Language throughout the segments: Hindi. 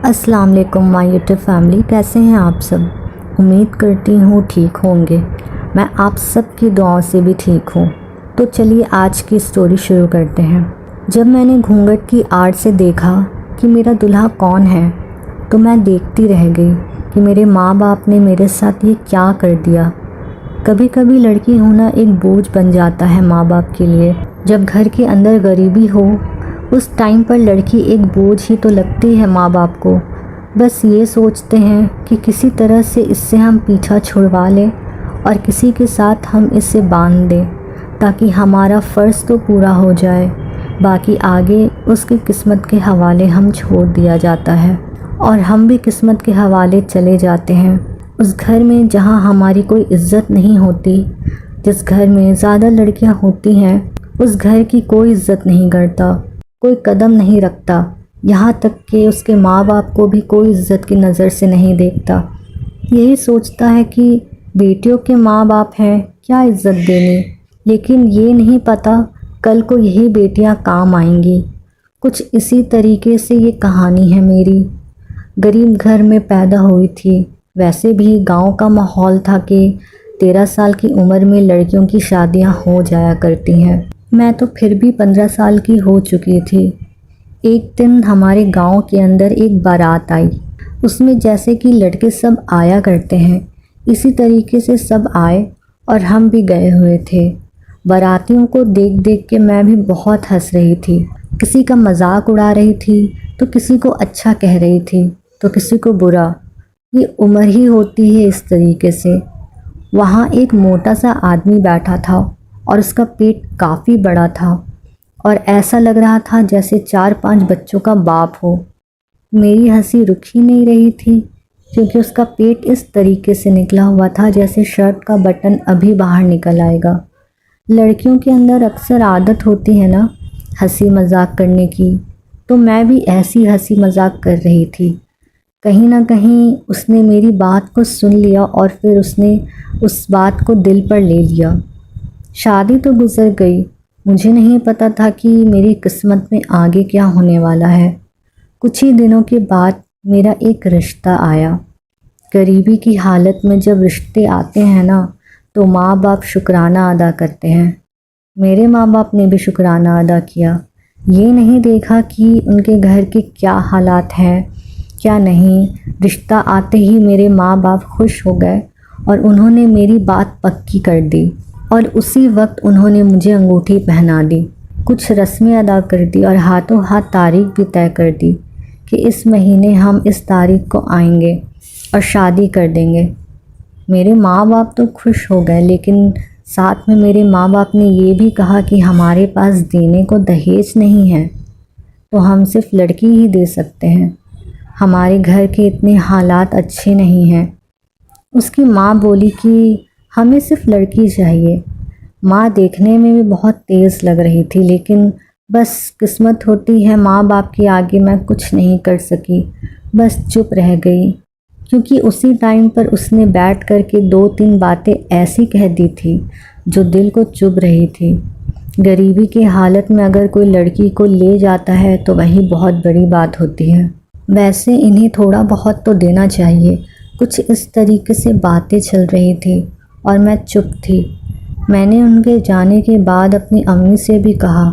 अस्सलाम वालेकुम माय यूट्यूब फैमिली, कैसे हैं आप सब। उम्मीद करती हूँ ठीक होंगे। मैं आप सब की दुआओं से भी ठीक हूँ। तो चलिए आज की स्टोरी शुरू करते हैं। जब मैंने घूंघट की आड़ से देखा कि मेरा दूल्हा कौन है तो मैं देखती रह गई कि मेरे माँ बाप ने मेरे साथ ये क्या कर दिया। कभी कभी लड़की होना एक बोझ बन जाता है माँ बाप के लिए। जब घर के अंदर गरीबी हो उस टाइम पर लड़की एक बोझ ही तो लगती है माँ बाप को। बस ये सोचते हैं कि किसी तरह से इससे हम पीछा छुड़वा लें और किसी के साथ हम इसे बांध दें ताकि हमारा फ़र्ज़ तो पूरा हो जाए, बाकी आगे उसकी किस्मत के हवाले हम छोड़ दिया जाता है और हम भी किस्मत के हवाले चले जाते हैं उस घर में जहाँ हमारी कोई इज़्ज़त नहीं होती। जिस घर में ज़्यादा लड़कियाँ होती हैं उस घर की कोई इज़्ज़त नहीं करता, कोई कदम नहीं रखता, यहाँ तक कि उसके माँ बाप को भी कोई इज़्ज़त की नज़र से नहीं देखता। यही सोचता है कि बेटियों के माँ बाप हैं, क्या इज़्ज़त देनी, लेकिन ये नहीं पता कल को यही बेटियाँ काम आएंगी। कुछ इसी तरीके से ये कहानी है मेरी। गरीब घर में पैदा हुई थी। वैसे भी गांव का माहौल था कि 13 साल की उम्र में लड़कियों की शादियां हो जाया करती हैं। मैं तो फिर भी 15 साल की हो चुकी थी। एक दिन हमारे गांव के अंदर एक बारात आई। उसमें जैसे कि लड़के सब आया करते हैं इसी तरीके से सब आए और हम भी गए हुए थे। बारातियों को देख देख के मैं भी बहुत हंस रही थी। किसी का मजाक उड़ा रही थी तो किसी को अच्छा कह रही थी तो किसी को बुरा। ये उम्र ही होती है इस तरीके से। वहाँ एक मोटा सा आदमी बैठा था और उसका पेट काफ़ी बड़ा था और ऐसा लग रहा था जैसे 4-5 बच्चों का बाप हो। मेरी हंसी रुक ही नहीं रही थी क्योंकि उसका पेट इस तरीके से निकला हुआ था जैसे शर्ट का बटन अभी बाहर निकल आएगा। लड़कियों के अंदर अक्सर आदत होती है ना हंसी मजाक करने की, तो मैं भी ऐसी हंसी मजाक कर रही थी। कहीं ना कहीं उसने मेरी बात को सुन लिया और फिर उसने उस बात को दिल पर ले लिया। शादी तो गुजर गई, मुझे नहीं पता था कि मेरी किस्मत में आगे क्या होने वाला है। कुछ ही दिनों के बाद मेरा एक रिश्ता आया। गरीबी की हालत में जब रिश्ते आते हैं ना तो माँ बाप शुक्राना अदा करते हैं। मेरे माँ बाप ने भी शुक्राना अदा किया। ये नहीं देखा कि उनके घर के क्या हालात हैं क्या नहीं। रिश्ता आते ही मेरे माँ बाप खुश हो गए और उन्होंने मेरी बात पक्की कर दी और उसी वक्त उन्होंने मुझे अंगूठी पहना दी। कुछ रस्में अदा कर दी और हाथों हाथ तारीख भी तय कर दी कि इस महीने हम इस तारीख को आएंगे और शादी कर देंगे। मेरे माँ बाप तो खुश हो गए, लेकिन साथ में मेरे माँ बाप ने ये भी कहा कि हमारे पास देने को दहेज नहीं है तो हम सिर्फ लड़की ही दे सकते हैं। हमारे घर के इतने हालात अच्छे नहीं हैं। उसकी माँ बोली कि हमें सिर्फ लड़की चाहिए। माँ देखने में भी बहुत तेज़ लग रही थी, लेकिन बस किस्मत होती है माँ बाप के आगे मैं कुछ नहीं कर सकी, बस चुप रह गई। क्योंकि उसी टाइम पर उसने बैठ कर के 2-3 बातें ऐसी कह दी थी जो दिल को चुभ रही थी। गरीबी की हालत में अगर कोई लड़की को ले जाता है तो वही बहुत बड़ी बात होती है। वैसे इन्हें थोड़ा बहुत तो देना चाहिए। कुछ इस तरीके से बातें चल रही थी और मैं चुप थी। मैंने उनके जाने के बाद अपनी अम्मी से भी कहा।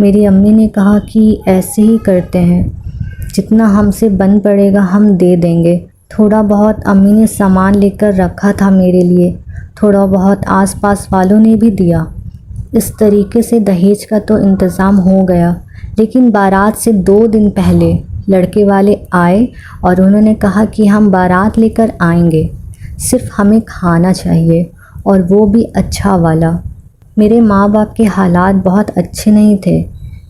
मेरी अम्मी ने कहा कि ऐसे ही करते हैं, जितना हमसे बन पड़ेगा हम दे देंगे। थोड़ा बहुत अम्मी ने सामान लेकर रखा था मेरे लिए, थोड़ा बहुत आसपास वालों ने भी दिया। इस तरीके से दहेज का तो इंतज़ाम हो गया। लेकिन बारात से 2 दिन पहले लड़के वाले आए और उन्होंने कहा कि हम बारात लेकर आएंगे, सिर्फ हमें खाना चाहिए और वो भी अच्छा वाला। मेरे माँ बाप के हालात बहुत अच्छे नहीं थे।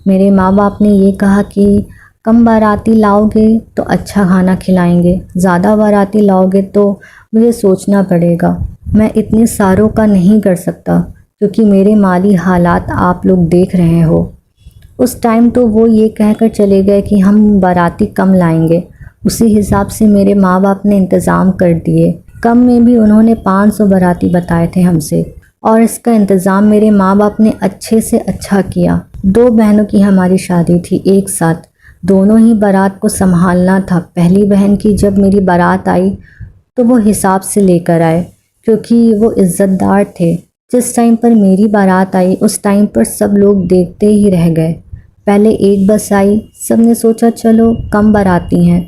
मेरे माँ बाप ने ये कहा कि कम बाराती लाओगे तो अच्छा खाना खिलाएंगे, ज़्यादा बाराती लाओगे तो मुझे सोचना पड़ेगा। मैं इतने सारों का नहीं कर सकता क्योंकि मेरे माली हालात आप लोग देख रहे हो। उस टाइम तो वो ये कहकर चले गए कि हम बाराती कम लाएंगे। उसी हिसाब से मेरे माँ बाप ने इंतज़ाम कर दिए। कम में भी उन्होंने 500 बाराती बताए थे हमसे और इसका इंतज़ाम मेरे माँ बाप ने अच्छे से अच्छा किया। 2 बहनों की हमारी शादी थी एक साथ, दोनों ही बारात को संभालना था। पहली बहन की जब मेरी बारात आई तो वो हिसाब से लेकर आए, क्योंकि वो इज़्ज़तदार थे। जिस टाइम पर मेरी बारात आई उस टाइम पर सब लोग देखते ही रह गए। पहले एक बस आई, सब ने सोचा चलो कम बाराती हैं,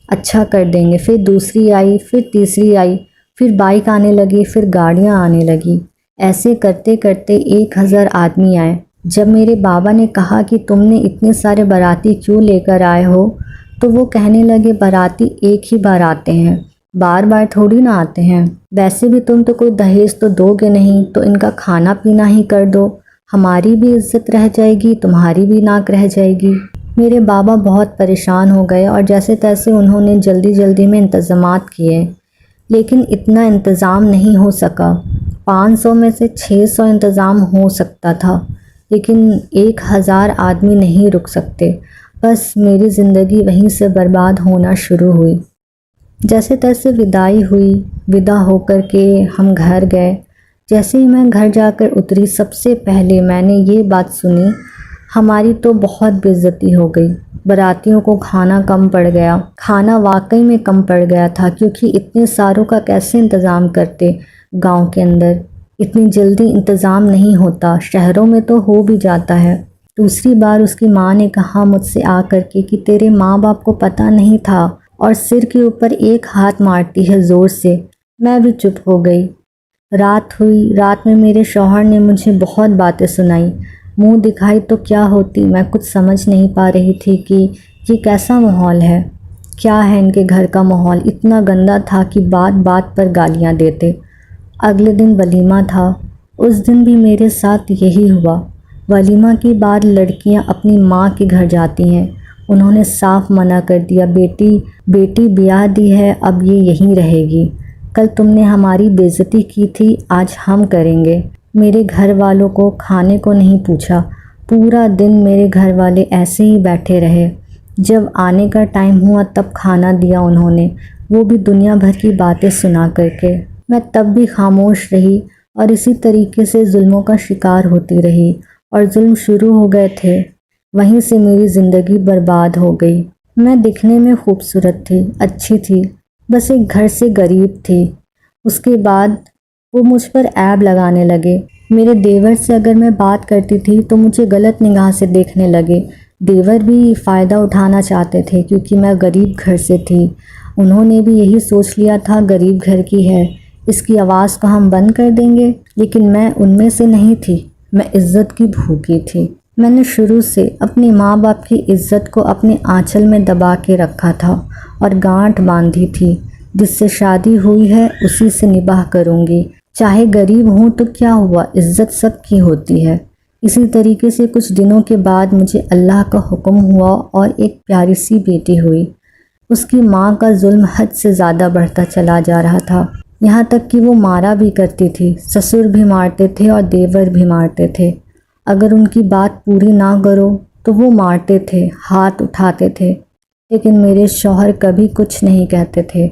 अच्छा कर देंगे। फिर दूसरी आई, फिर तीसरी आई, फिर बाइक आने लगी, फिर गाड़ियाँ आने लगी। ऐसे करते करते 1000 आदमी आए। जब मेरे बाबा ने कहा कि तुमने इतने सारे बाराती क्यों लेकर आए हो, तो वो कहने लगे बाराती एक ही बार आते हैं, बार बार थोड़ी ना आते हैं। वैसे भी तुम तो कोई दहेज तो दोगे नहीं, तो इनका खाना पीना ही कर दो, हमारी भी इज्जत रह जाएगी, तुम्हारी भी नाक रह जाएगी। मेरे बाबा बहुत परेशान हो गए और जैसे तैसे उन्होंने जल्दी जल्दी में इंतज़ामात किए, लेकिन इतना इंतज़ाम नहीं हो सका। 500 में से 600 इंतज़ाम हो सकता था, लेकिन 1000 आदमी नहीं रुक सकते। बस मेरी ज़िंदगी वहीं से बर्बाद होना शुरू हुई। जैसे तैसे विदाई हुई। विदा होकर के हम घर गए। जैसे ही मैं घर जाकर उतरी, सबसे पहले मैंने ये बात सुनी, हमारी तो बहुत बेइज्जती हो गई, बारातियों को खाना कम पड़ गया। खाना वाकई में कम पड़ गया था, क्योंकि इतने सारों का कैसे इंतज़ाम करते। गांव के अंदर इतनी जल्दी इंतज़ाम नहीं होता, शहरों में तो हो भी जाता है। दूसरी बार उसकी माँ ने कहा मुझसे आकर के कि तेरे माँ बाप को पता नहीं था, और सिर के ऊपर एक हाथ मारती है ज़ोर से। मैं भी चुप हो गई। रात हुई। रात में मेरे शौहर ने मुझे बहुत बातें सुनाई। मुंह दिखाई तो क्या होती, मैं कुछ समझ नहीं पा रही थी कि ये कैसा माहौल है, क्या है इनके घर का माहौल। इतना गंदा था कि बात बात पर गालियां देते। अगले दिन वलीमा था। उस दिन भी मेरे साथ यही हुआ। वलीमा के बाद लड़कियां अपनी माँ के घर जाती हैं। उन्होंने साफ मना कर दिया, बेटी ब्याह दी है, अब ये यहीं रहेगी। कल तुमने हमारी बेइज्जती की थी, आज हम करेंगे। मेरे घर वालों को खाने को नहीं पूछा। पूरा दिन मेरे घर वाले ऐसे ही बैठे रहे। जब आने का टाइम हुआ तब खाना दिया उन्होंने, वो भी दुनिया भर की बातें सुना करके। मैं तब भी खामोश रही और इसी तरीके से जुल्मों का शिकार होती रही। और जुल्म शुरू हो गए थे, वहीं से मेरी ज़िंदगी बर्बाद हो गई। मैं दिखने में खूबसूरत थी, अच्छी थी, बस एक घर से गरीब थी। उसके बाद वो मुझ पर ऐब लगाने लगे। मेरे देवर से अगर मैं बात करती थी तो मुझे गलत निगाह से देखने लगे। देवर भी फ़ायदा उठाना चाहते थे, क्योंकि मैं गरीब घर से थी। उन्होंने भी यही सोच लिया था गरीब घर की है, इसकी आवाज़ को हम बंद कर देंगे। लेकिन मैं उनमें से नहीं थी, मैं इज़्ज़त की भूखी थी। मैंने शुरू से अपने माँ बाप की इज़्ज़त को अपने आंचल में दबा के रखा था और गांठ बांधी थी। जिससे शादी हुई है उसी से निबाह करूँगी, चाहे गरीब हूँ तो क्या हुआ, इज़्ज़त सबकी होती है। इसी तरीके से कुछ दिनों के बाद मुझे अल्लाह का हुक्म हुआ और एक प्यारी सी बेटी हुई। उसकी माँ का जुल्म हद से ज़्यादा बढ़ता चला जा रहा था, यहाँ तक कि वो मारा भी करती थी। ससुर भी मारते थे और देवर भी मारते थे। अगर उनकी बात पूरी ना करो तो वो मारते थे, हाथ उठाते थे। लेकिन मेरे शौहर कभी कुछ नहीं कहते थे।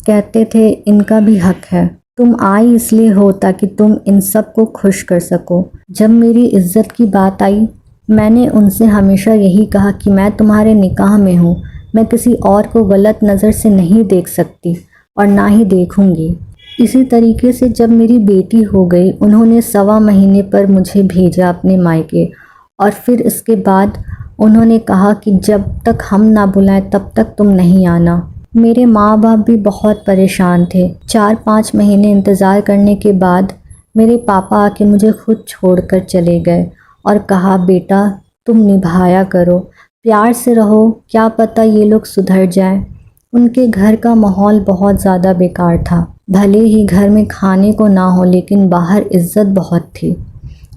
कहते थे इनका भी हक है, तुम आई इसलिए हो ताकि तुम इन सब को खुश कर सको। जब मेरी इज्जत की बात आई, मैंने उनसे हमेशा यही कहा कि मैं तुम्हारे निकाह में हूँ, मैं किसी और को गलत नज़र से नहीं देख सकती और ना ही देखूंगी। इसी तरीके से जब मेरी बेटी हो गई, उन्होंने 1.25 महीने पर मुझे भेजा अपने मायके। और फिर इसके बाद उन्होंने कहा कि जब तक हम ना बुलाएं तब तक तुम नहीं आना। मेरे माँ बाप भी बहुत परेशान थे। 4-5 महीने इंतज़ार करने के बाद मेरे पापा आके मुझे खुद छोड़कर चले गए और कहा बेटा तुम निभाया करो, प्यार से रहो, क्या पता ये लोग सुधर जाएं। उनके घर का माहौल बहुत ज़्यादा बेकार था। भले ही घर में खाने को ना हो, लेकिन बाहर इज्जत बहुत थी।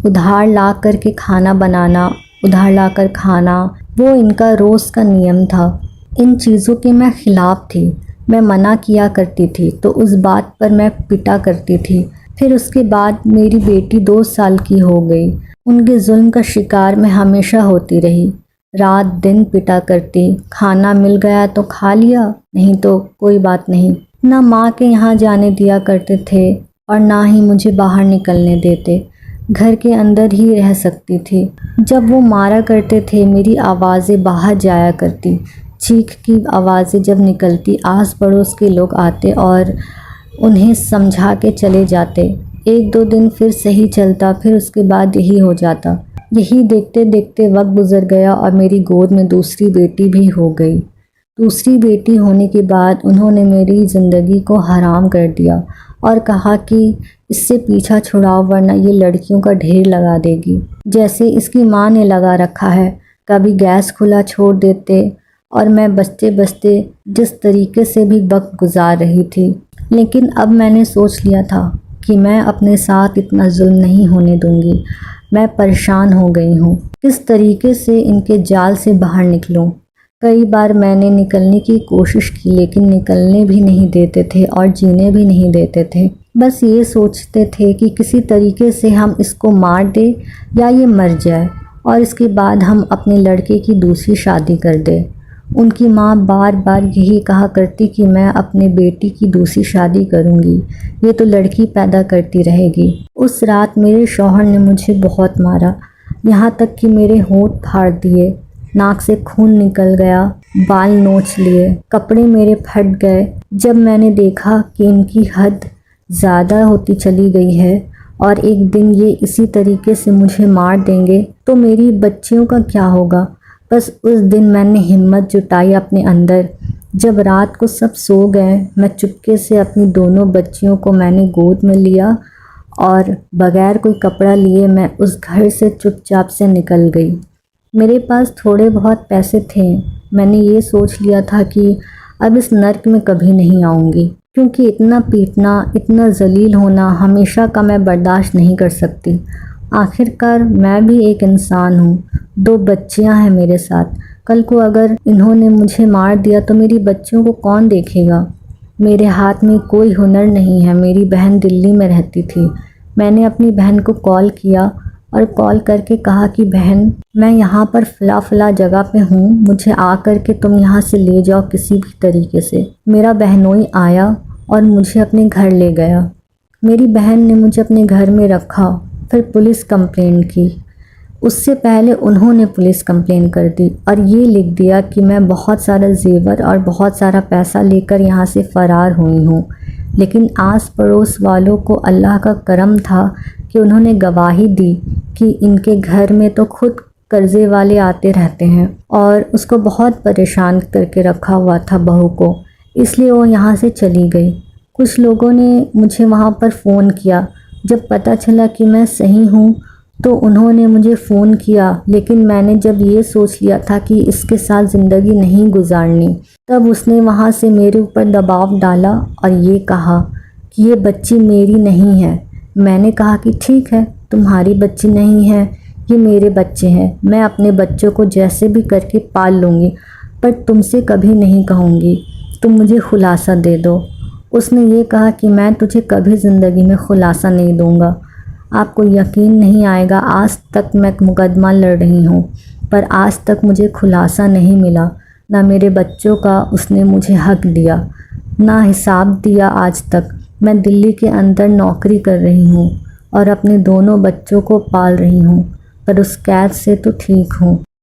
उधार ला कर के खाना बनाना, उधार ला कर खाना, वो इनका रोज़ का नियम था। इन चीज़ों के मैं ख़िलाफ़ थी। मैं मना किया करती थी तो उस बात पर मैं पिटा करती थी। फिर उसके बाद मेरी बेटी 2 साल की हो गई। उनके जुल्म का शिकार मैं हमेशा होती रही। रात दिन पिटा करती। खाना मिल गया तो खा लिया, नहीं तो कोई बात नहीं। ना माँ के यहाँ जाने दिया करते थे और ना ही मुझे बाहर निकलने देते। घर के अंदर ही रह सकती थी। जब वो मारा करते थे मेरी आवाज़ें बाहर जाया करती, चीख की आवाज़ें जब निकलती आस पड़ोस के लोग आते और उन्हें समझा के चले जाते। एक दो दिन फिर सही चलता, फिर उसके बाद यही हो जाता। यही देखते देखते वक्त गुजर गया और मेरी गोद में दूसरी बेटी भी हो गई। दूसरी बेटी होने के बाद उन्होंने मेरी ज़िंदगी को हराम कर दिया और कहा कि इससे पीछा छुड़ाओ वरना ये लड़कियों का ढेर लगा देगी, जैसे इसकी माँ ने लगा रखा है। कभी गैस खुला छोड़ देते और मैं बचते बचते जिस तरीके से भी वक्त गुजार रही थी। लेकिन अब मैंने सोच लिया था कि मैं अपने साथ इतना जुल्म नहीं होने दूंगी। मैं परेशान हो गई हूँ, किस तरीके से इनके जाल से बाहर निकलूँ। कई बार मैंने निकलने की कोशिश की लेकिन निकलने भी नहीं देते थे और जीने भी नहीं देते थे। बस ये सोचते थे कि किसी तरीके से हम इसको मार दें या ये मर जाए और इसके बाद हम अपने लड़के की दूसरी शादी कर दें। उनकी माँ बार बार यही कहा करती कि मैं अपने बेटी की दूसरी शादी करूँगी, ये तो लड़की पैदा करती रहेगी। उस रात मेरे शौहर ने मुझे बहुत मारा, यहाँ तक कि मेरे होंठ फाड़ दिए, नाक से खून निकल गया, बाल नोच लिए, कपड़े मेरे फट गए। जब मैंने देखा कि इनकी हद ज़्यादा होती चली गई है और एक दिन ये इसी तरीके से मुझे मार देंगे तो मेरी बच्चियों का क्या होगा। बस उस दिन मैंने हिम्मत जुटाई अपने अंदर। जब रात को सब सो गए मैं चुपके से अपनी दोनों बच्चियों को मैंने गोद में लिया और बगैर कोई कपड़ा लिए मैं उस घर से चुपचाप से निकल गई। मेरे पास थोड़े बहुत पैसे थे। मैंने ये सोच लिया था कि अब इस नर्क में कभी नहीं आऊँगी, क्योंकि इतना पीटना, इतना जलील होना हमेशा का मैं बर्दाश्त नहीं कर सकती। आखिरकार मैं भी एक इंसान हूँ, 2 बच्चियाँ हैं मेरे साथ। कल को अगर इन्होंने मुझे मार दिया तो मेरी बच्चियों को कौन देखेगा। मेरे हाथ में कोई हुनर नहीं है। मेरी बहन दिल्ली में रहती थी। मैंने अपनी बहन को कॉल किया और कॉल करके कहा कि बहन मैं यहाँ पर फ़ला जगह पे हूँ, मुझे आ कर के तुम यहाँ से ले जाओ किसी भी तरीके से। मेरा बहनोई आया और मुझे अपने घर ले गया। मेरी बहन ने मुझे अपने घर में रखा, फिर पुलिस कंप्लेंट की। उससे पहले उन्होंने पुलिस कंप्लेंट कर दी और ये लिख दिया कि मैं बहुत सारा जेवर और बहुत सारा पैसा लेकर यहाँ से फ़रार हुई हूँ। लेकिन आस पड़ोस वालों को अल्लाह का करम था कि उन्होंने गवाही दी कि इनके घर में तो खुद कर्ज़े वाले आते रहते हैं और उसको बहुत परेशान करके रखा हुआ था बहू को, इसलिए वो यहाँ से चली गई। कुछ लोगों ने मुझे वहाँ पर फ़ोन किया। जब पता चला कि मैं सही हूँ तो उन्होंने मुझे फ़ोन किया, लेकिन मैंने जब ये सोच लिया था कि इसके साथ ज़िंदगी नहीं गुजारनी, तब उसने वहाँ से मेरे ऊपर दबाव डाला और ये कहा कि ये बच्ची मेरी नहीं है। मैंने कहा कि ठीक है, तुम्हारी बच्ची नहीं है, ये मेरे बच्चे हैं, मैं अपने बच्चों को जैसे भी करके पाल लूँगी, पर तुमसे कभी नहीं कहूँगी, तुम मुझे खुलासा दे दो। उसने ये कहा कि मैं तुझे कभी ज़िंदगी में खुलासा नहीं दूँगा। आपको यकीन नहीं आएगा, आज तक मैं मुकदमा लड़ रही हूँ पर आज तक मुझे खुलासा नहीं मिला। ना मेरे बच्चों का उसने मुझे हक दिया, ना हिसाब दिया आज तक। मैं दिल्ली के अंदर नौकरी कर रही हूँ और अपने दोनों बच्चों को पाल रही हूँ, पर उस कैद से तो ठीक हूँ।